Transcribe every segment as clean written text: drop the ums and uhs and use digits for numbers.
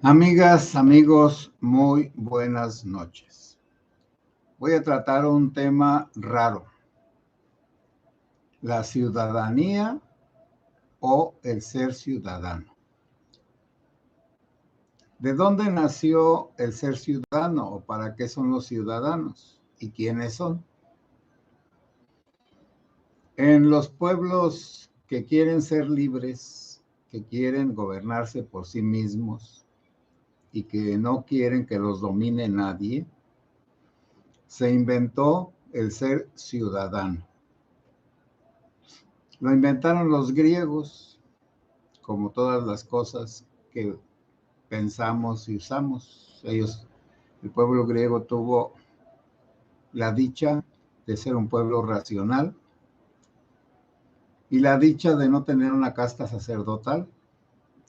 Amigas, amigos, muy buenas noches. Voy a tratar un tema raro, la ciudadanía o el ser ciudadano. ¿De dónde nació el ser ciudadano o para qué son los ciudadanos y quiénes son? En los pueblos que quieren ser libres, que quieren gobernarse por sí mismos y que no quieren que los domine nadie, se inventó el ser ciudadano. Lo inventaron los griegos, como todas las cosas que pensamos y usamos. El pueblo griego tuvo la dicha de ser un pueblo racional y la dicha de no tener una casta sacerdotal.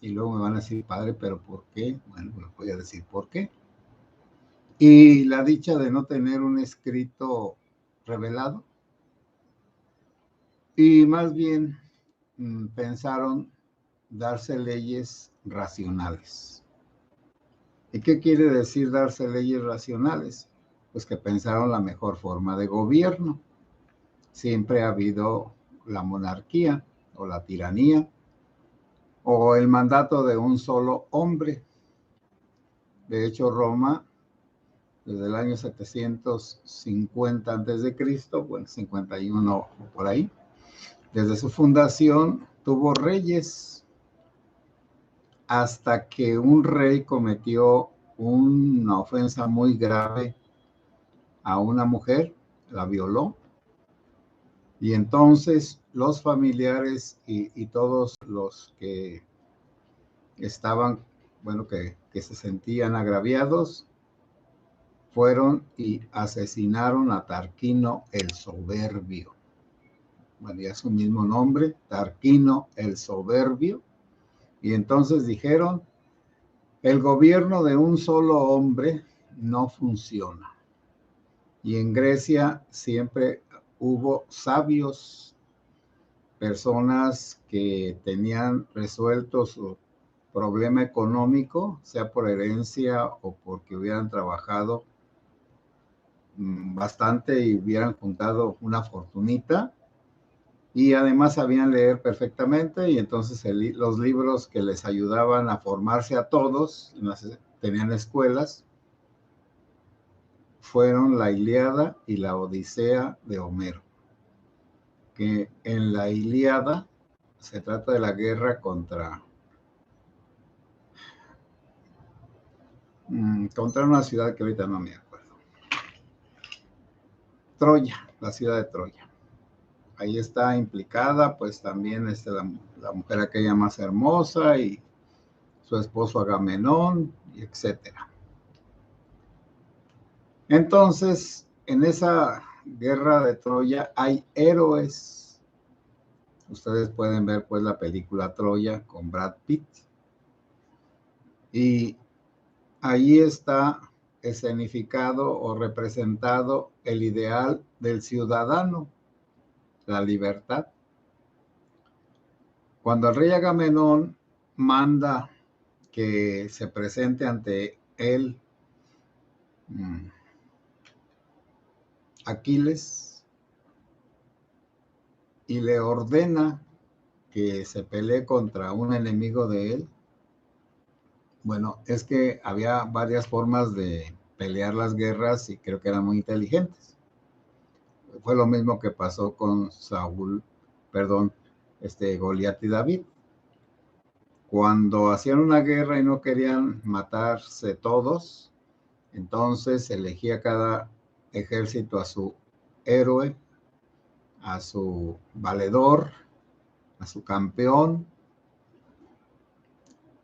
Y luego me van a decir, padre, ¿pero por qué? Bueno, les voy a decir por qué. Y la dicha de no tener un escrito revelado. Y más bien pensaron darse leyes racionales. ¿Y qué quiere decir darse leyes racionales? Pues que pensaron la mejor forma de gobierno. Siempre ha habido la monarquía o la tiranía o el mandato de un solo hombre. De hecho, Roma, desde el año 750 a.C., bueno, 51 por ahí, desde su fundación tuvo reyes hasta que un rey cometió una ofensa muy grave a una mujer, la violó, y entonces los familiares y todos los que estaban, bueno, que se sentían agraviados, fueron y asesinaron a Tarquino el Soberbio. Bueno, ya su mismo nombre, Tarquino el Soberbio, y entonces dijeron, el gobierno de un solo hombre no funciona. Y en Grecia siempre hubo sabios, personas que tenían resuelto su problema económico, sea por herencia o porque hubieran trabajado bastante y hubieran juntado una fortunita, y además sabían leer perfectamente, y entonces los libros que les ayudaban a formarse a todos, tenían escuelas, fueron la Ilíada y la Odisea de Homero. Que en la Ilíada se trata de la guerra contra una ciudad que ahorita no me acuerdo. Troya, la ciudad de Troya. Ahí está implicada pues también la mujer aquella más hermosa y su esposo Agamenón, y etcétera. Entonces, en esa guerra de Troya hay héroes. Ustedes pueden ver pues la película Troya con Brad Pitt. Y ahí está escenificado o representado el ideal del ciudadano, la libertad. Cuando el rey Agamenón manda que se presente ante él Aquiles y le ordena que se pelee contra un enemigo de él, bueno, es que había varias formas de pelear las guerras y creo que eran muy inteligentes. Fue lo mismo que pasó con Goliat y David. Cuando hacían una guerra y no querían matarse todos, entonces elegía cada ejército a su héroe, a su valedor, a su campeón,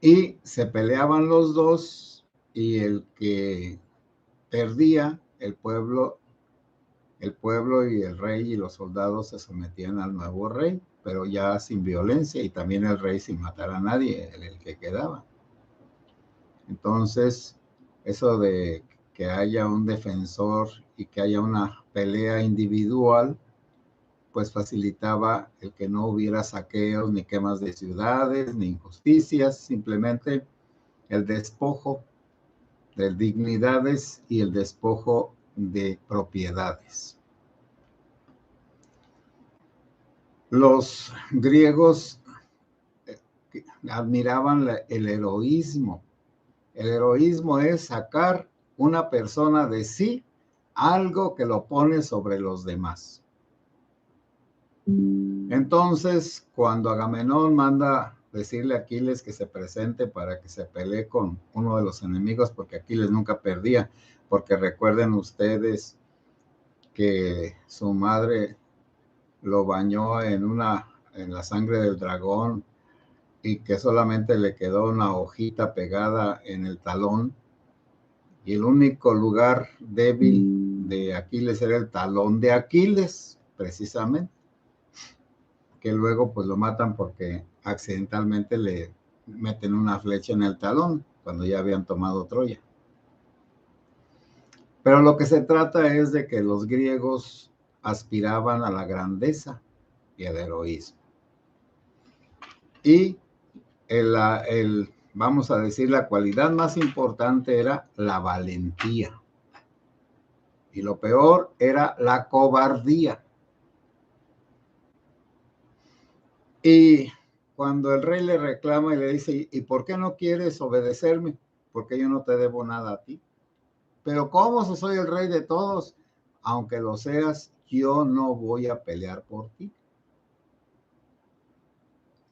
y se peleaban los dos, y el que perdía, el pueblo y el rey y los soldados se sometían al nuevo rey, pero ya sin violencia, y también el rey sin matar a nadie, el que quedaba. Entonces, eso de que haya un defensor y que haya una pelea individual, pues facilitaba el que no hubiera saqueos, ni quemas de ciudades, ni injusticias. Simplemente el despojo de dignidades y el despojo de propiedades. Los griegos admiraban el heroísmo. El heroísmo es sacar una persona de sí, algo que lo pone sobre los demás. Entonces, cuando Agamenón manda decirle a Aquiles que se presente para que se pelee con uno de los enemigos, porque Aquiles nunca perdía, porque recuerden ustedes que su madre lo bañó en la sangre del dragón y que solamente le quedó una hojita pegada en el talón, y el único lugar débil de Aquiles era el talón de Aquiles, precisamente, que luego pues lo matan porque accidentalmente le meten una flecha en el talón cuando ya habían tomado Troya. Pero lo que se trata es de que los griegos aspiraban a la grandeza y al heroísmo. Y vamos a decir, la cualidad más importante era la valentía. Y lo peor era la cobardía. Y cuando el rey le reclama y le dice, ¿y por qué no quieres obedecerme? Porque yo no te debo nada a ti. Pero ¿cómo si soy el rey de todos? Aunque lo seas, yo no voy a pelear por ti.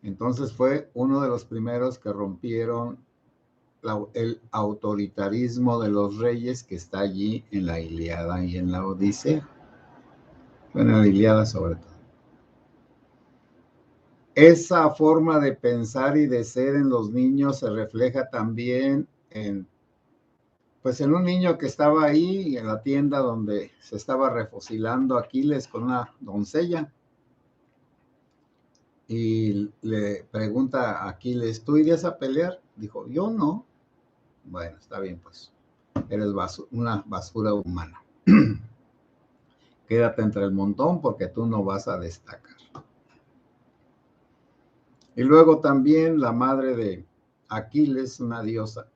Entonces fue uno de los primeros que rompieron el autoritarismo de los reyes que está allí en la Ilíada y en la Odisea. Bueno, en la Ilíada sobre todo. Esa forma de pensar y de ser en los niños se refleja también en un niño que estaba ahí en la tienda donde se estaba refusilando Aquiles con una doncella. Y le pregunta a Aquiles, ¿tú irías a pelear? Dijo, yo no. Bueno, está bien, pues. Eres una basura humana. Quédate entre el montón porque tú no vas a destacar. Y luego también la madre de Aquiles, una diosa,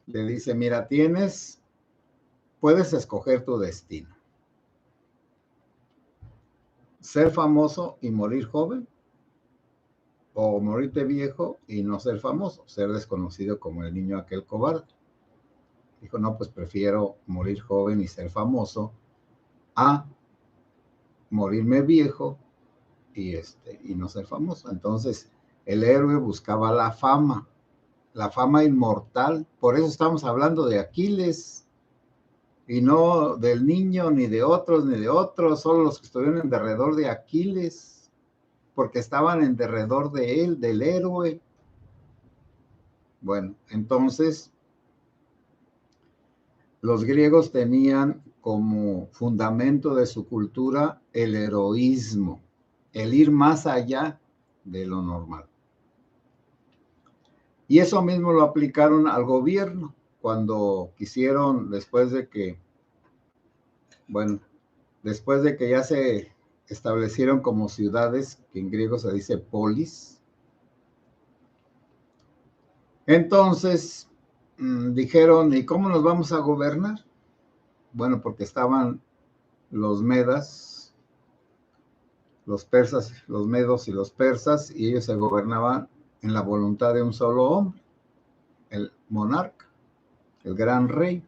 le dice, mira, puedes escoger tu destino. Ser famoso y morir joven, o morirte viejo y no ser famoso, ser desconocido como el niño aquel cobarde. Dijo, no, pues prefiero morir joven y ser famoso a morirme viejo y no ser famoso. Entonces, el héroe buscaba la fama inmortal. Por eso estamos hablando de Aquiles y no del niño, ni de otros, solo los que estuvieron en derredor de Aquiles, porque estaban en derredor de él, del héroe. Bueno, entonces los griegos tenían como fundamento de su cultura el heroísmo, el ir más allá de lo normal. Y eso mismo lo aplicaron al gobierno cuando quisieron, después de que ya se establecieron como ciudades, que en griego se dice polis. Entonces dijeron, ¿y cómo nos vamos a gobernar? Bueno, porque estaban los medas, los persas, los medos y los persas, y ellos se gobernaban en la voluntad de un solo hombre, el monarca, el gran rey.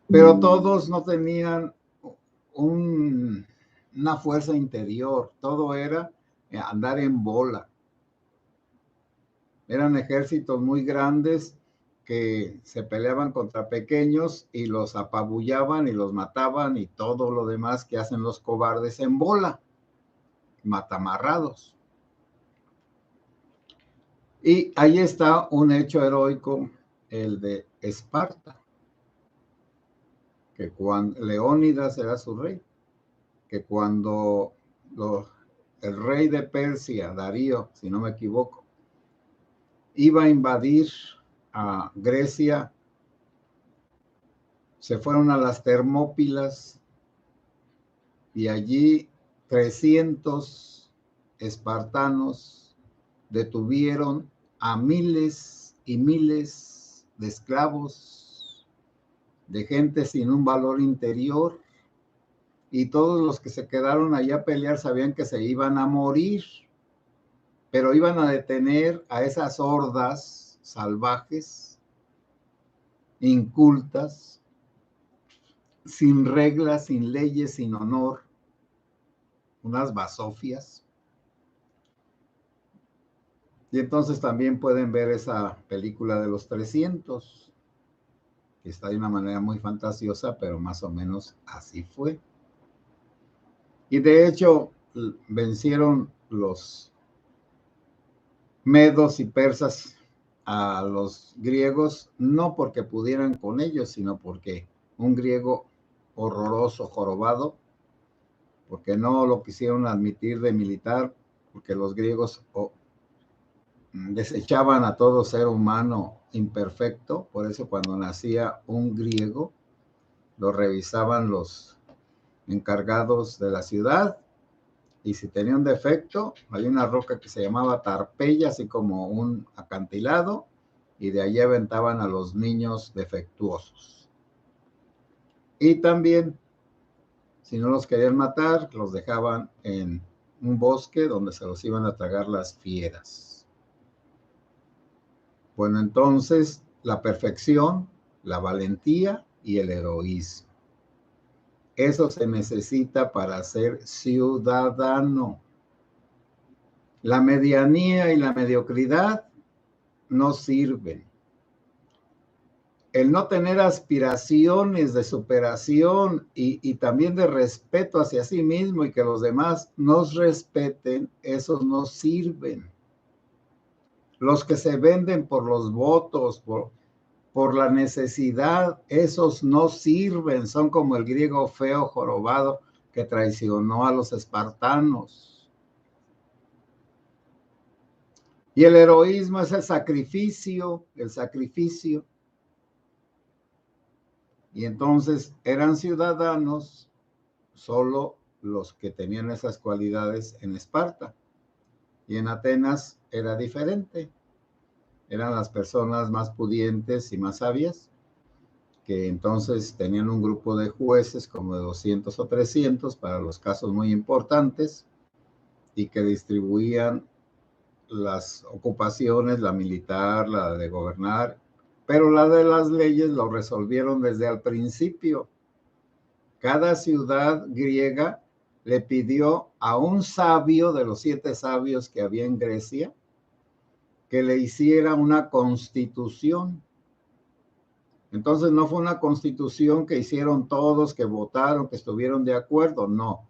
Pero todos no tenían una fuerza interior, todo era andar en bola. Eran ejércitos muy grandes que se peleaban contra pequeños y los apabullaban y los mataban y todo lo demás que hacen los cobardes en bola, matamarrados. Y ahí está un hecho heroico, el de Esparta, que cuando Leónidas era su rey, que cuando el rey de Persia, Darío, si no me equivoco, iba a invadir a Grecia, se fueron a las Termópilas y allí 300 espartanos detuvieron a miles y miles de esclavos, de gente sin un valor interior, y todos los que se quedaron allá a pelear sabían que se iban a morir, pero iban a detener a esas hordas salvajes, incultas, sin reglas, sin leyes, sin honor, unas basofias. Y entonces también pueden ver esa película de los 300, que está de una manera muy fantasiosa, pero más o menos así fue. Y de hecho, vencieron los medos y persas a los griegos, no porque pudieran con ellos, sino porque un griego horroroso, jorobado, porque no lo quisieron admitir de militar, porque los griegos desechaban a todo ser humano imperfecto. Por eso cuando nacía un griego, lo revisaban los encargados de la ciudad, y si tenía un defecto, hay una roca que se llamaba Tarpeya, así como un acantilado, y de allí aventaban a los niños defectuosos. Y también, si no los querían matar, los dejaban en un bosque donde se los iban a tragar las fieras. Bueno, entonces, la perfección, la valentía y el heroísmo. Eso se necesita para ser ciudadano. La medianía y la mediocridad no sirven. El no tener aspiraciones de superación y también de respeto hacia sí mismo y que los demás nos respeten, esos no sirven. Los que se venden por los votos, por la necesidad, esos no sirven. Son como el griego feo jorobado que traicionó a los espartanos. Y el heroísmo es el sacrificio, el sacrificio. Y entonces eran ciudadanos solo los que tenían esas cualidades en Esparta. Y en Atenas era diferente. Eran las personas más pudientes y más sabias, que entonces tenían un grupo de jueces como de 200 o 300 para los casos muy importantes, y que distribuían las ocupaciones, la militar, la de gobernar, pero la de las leyes lo resolvieron desde el principio. Cada ciudad griega le pidió a un sabio de los 7 sabios que había en Grecia que le hiciera una constitución. Entonces no fue una constitución que hicieron todos, que votaron, que estuvieron de acuerdo, no.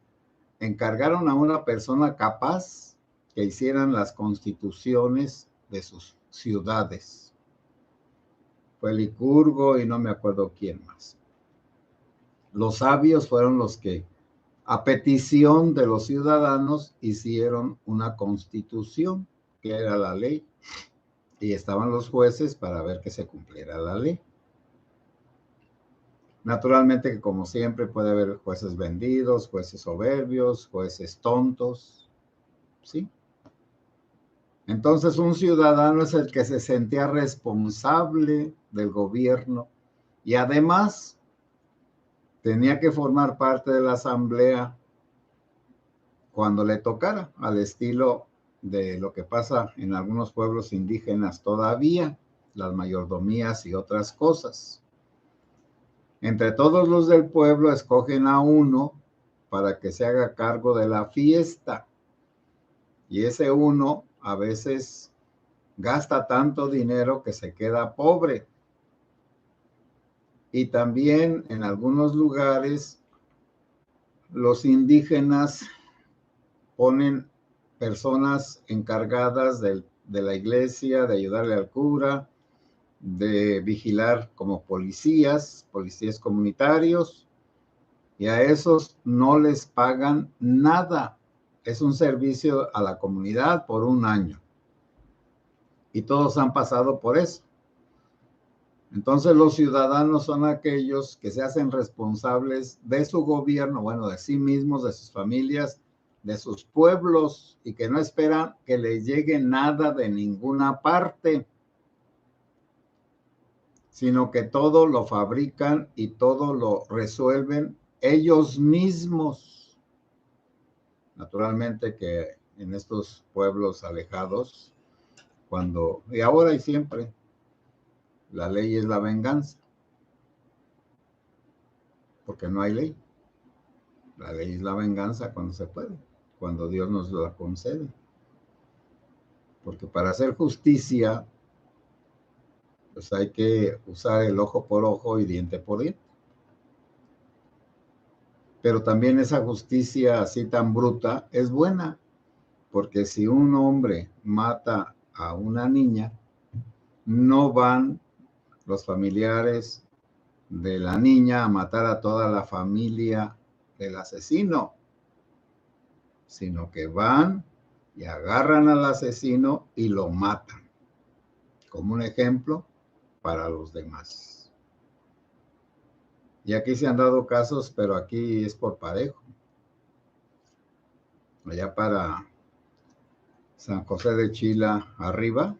Encargaron a una persona capaz que hicieran las constituciones de sus ciudades. Fue Licurgo y no me acuerdo quién más. Los sabios fueron los que, a petición de los ciudadanos, hicieron una constitución, que era la ley, y estaban los jueces para ver que se cumpliera la ley. Naturalmente que, como siempre, puede haber jueces vendidos, jueces soberbios, jueces tontos, ¿sí? Entonces un ciudadano es el que se sentía responsable del gobierno y además tenía que formar parte de la asamblea cuando le tocara, al estilo de lo que pasa en algunos pueblos indígenas todavía, las mayordomías y otras cosas. Entre todos los del pueblo escogen a uno para que se haga cargo de la fiesta, y ese uno a veces gasta tanto dinero que se queda pobre. Y también en algunos lugares los indígenas ponen personas encargadas de la iglesia, de ayudarle al cura, de vigilar como policías comunitarios, y a esos no les pagan nada. Es un servicio a la comunidad por un año. Y todos han pasado por eso. Entonces los ciudadanos son aquellos que se hacen responsables de su gobierno, bueno, de sí mismos, de sus familias, de sus pueblos y que no esperan que les llegue nada de ninguna parte, sino que todo lo fabrican y todo lo resuelven ellos mismos. Naturalmente que en estos pueblos alejados, y ahora y siempre, la ley es la venganza, porque no hay ley. La ley es la venganza cuando se puede, cuando Dios nos la concede. Porque para hacer justicia, pues hay que usar el ojo por ojo y diente por diente. Pero también esa justicia así tan bruta es buena, porque si un hombre mata a una niña, no van los familiares de la niña a matar a toda la familia del asesino, sino que van y agarran al asesino y lo matan, como un ejemplo para los demás. Y aquí se han dado casos, pero aquí es por parejo. Allá para San José de Chila arriba,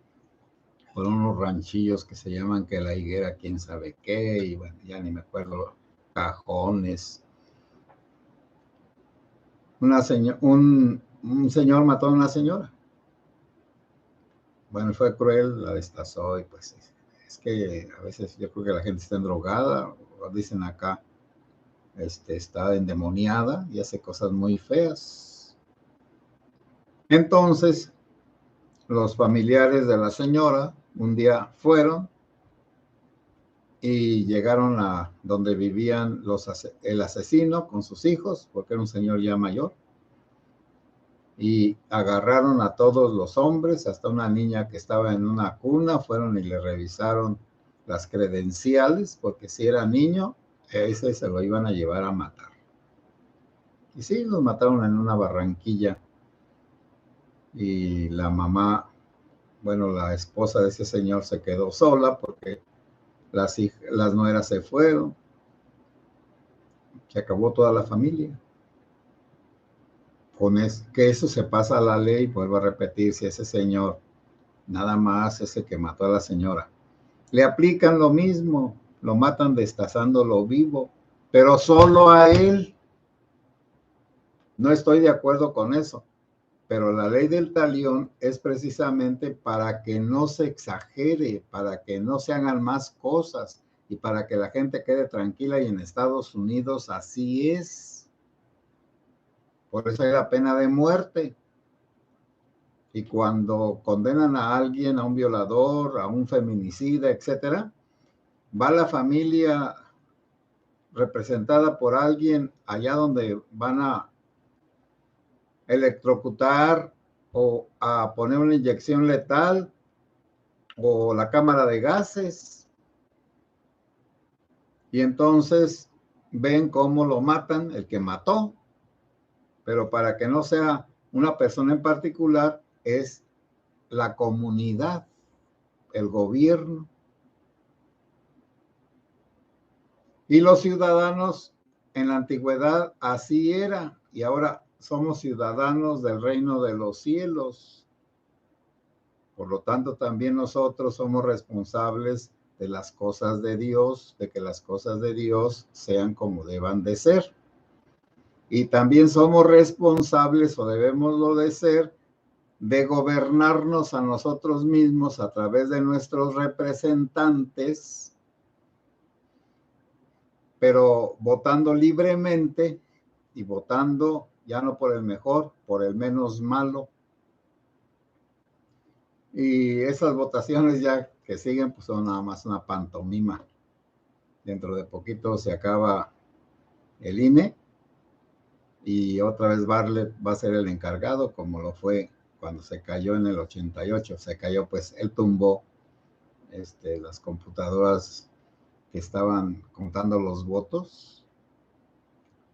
por unos ranchillos que se llaman que la higuera, quién sabe qué, y bueno, ya ni me acuerdo, cajones. Un señor mató a una señora. Bueno, fue cruel, la destazó y pues es que a veces yo creo que la gente está endrogada, o dicen acá, está endemoniada y hace cosas muy feas. Entonces, los familiares de la señora un día fueron y llegaron a donde vivían el asesino con sus hijos, porque era un señor ya mayor, y agarraron a todos los hombres, hasta una niña que estaba en una cuna, fueron y le revisaron las credenciales, porque si era niño, ese se lo iban a llevar a matar. Y sí, los mataron en una barranquilla. Y la mamá, bueno, la esposa de ese señor se quedó sola porque las nueras se fueron. Se acabó toda la familia. Que eso se pasa a la ley, vuelvo a repetir, si ese señor, nada más ese que mató a la señora, le aplican lo mismo, lo matan destazándolo vivo, pero solo a él. No estoy de acuerdo con eso, pero la ley del talión es precisamente para que no se exagere, para que no se hagan más cosas y para que la gente quede tranquila, y en Estados Unidos así es. Por eso hay la pena de muerte. Y cuando condenan a alguien, a un violador, a un feminicida, etcétera, va la familia representada por alguien allá donde van a electrocutar o a poner una inyección letal o la cámara de gases. Y entonces ven cómo lo matan, el que mató. Pero para que no sea una persona en particular, es la comunidad, el gobierno. Y los ciudadanos en la antigüedad así era, y ahora somos ciudadanos del reino de los cielos. Por lo tanto, también nosotros somos responsables de las cosas de Dios, de que las cosas de Dios sean como deban de ser. Y también somos responsables, o debemos lo de ser, de gobernarnos a nosotros mismos a través de nuestros representantes, pero votando libremente y votando ya no por el mejor, por el menos malo. Y esas votaciones ya que siguen, pues son nada más una pantomima. Dentro de poquito se acaba el INE y otra vez Bartlett va a ser el encargado, como lo fue cuando se cayó en el 88. Se cayó, pues él tumbó las computadoras que estaban contando los votos.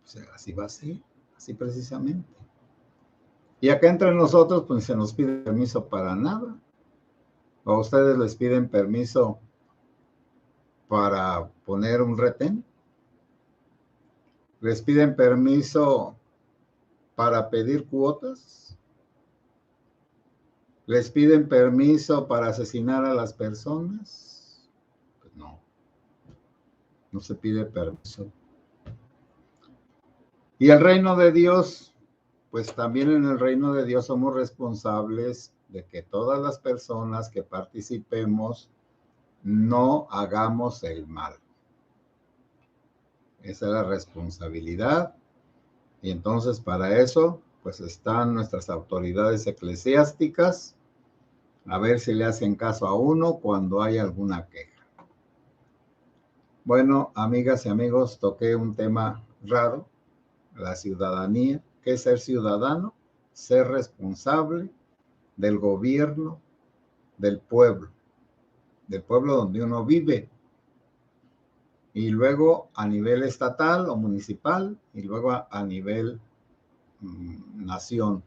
O sea, así va a ser, así precisamente. Y acá entre nosotros, pues se nos pide permiso para nada. ¿O a ustedes les piden permiso para poner un retén? ¿Les piden permiso para pedir cuotas? ¿Les piden permiso para asesinar a las personas? Pues no, no se pide permiso. Y el reino de Dios, pues también en el reino de Dios somos responsables de que todas las personas que participemos no hagamos el mal. Esa es la responsabilidad. Y entonces para eso, pues están nuestras autoridades eclesiásticas, a ver si le hacen caso a uno cuando hay alguna queja. Bueno, amigas y amigos, toqué un tema raro, la ciudadanía. ¿Qué es ser ciudadano? Ser responsable del gobierno del pueblo donde uno vive, y luego a nivel estatal o municipal, y luego a nivel nación,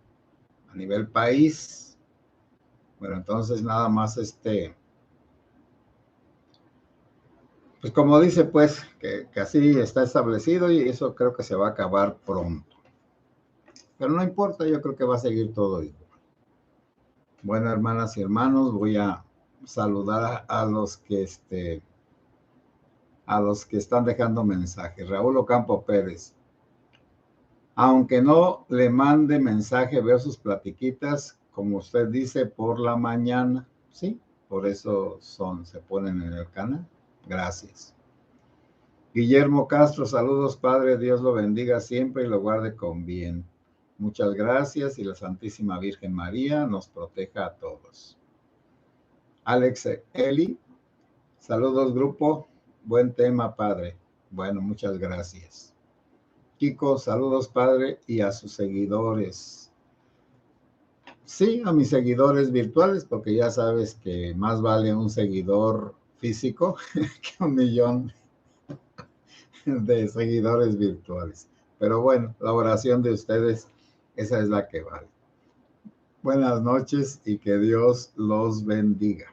a nivel país. Bueno, entonces nada más pues como dice, pues, que así está establecido, y eso creo que se va a acabar pronto. Pero no importa, yo creo que va a seguir todo igual. Bueno, hermanas y hermanos, voy a saludar a los que están dejando mensajes. Raúl Ocampo Pérez. Aunque no le mande mensaje, veo sus platiquitas, como usted dice, por la mañana. Sí, por eso se ponen en el canal. Gracias. Guillermo Castro, saludos, Padre, Dios lo bendiga siempre y lo guarde con bien. Muchas gracias, y la Santísima Virgen María nos proteja a todos. Alex Eli, saludos, grupo. Buen tema, Padre. Bueno, muchas gracias. Kiko, saludos, Padre, y a sus seguidores. Sí, a mis seguidores virtuales, porque ya sabes que más vale un seguidor físico que 1,000,000 de seguidores virtuales. Pero bueno, la oración de ustedes, esa es la que vale. Buenas noches y que Dios los bendiga.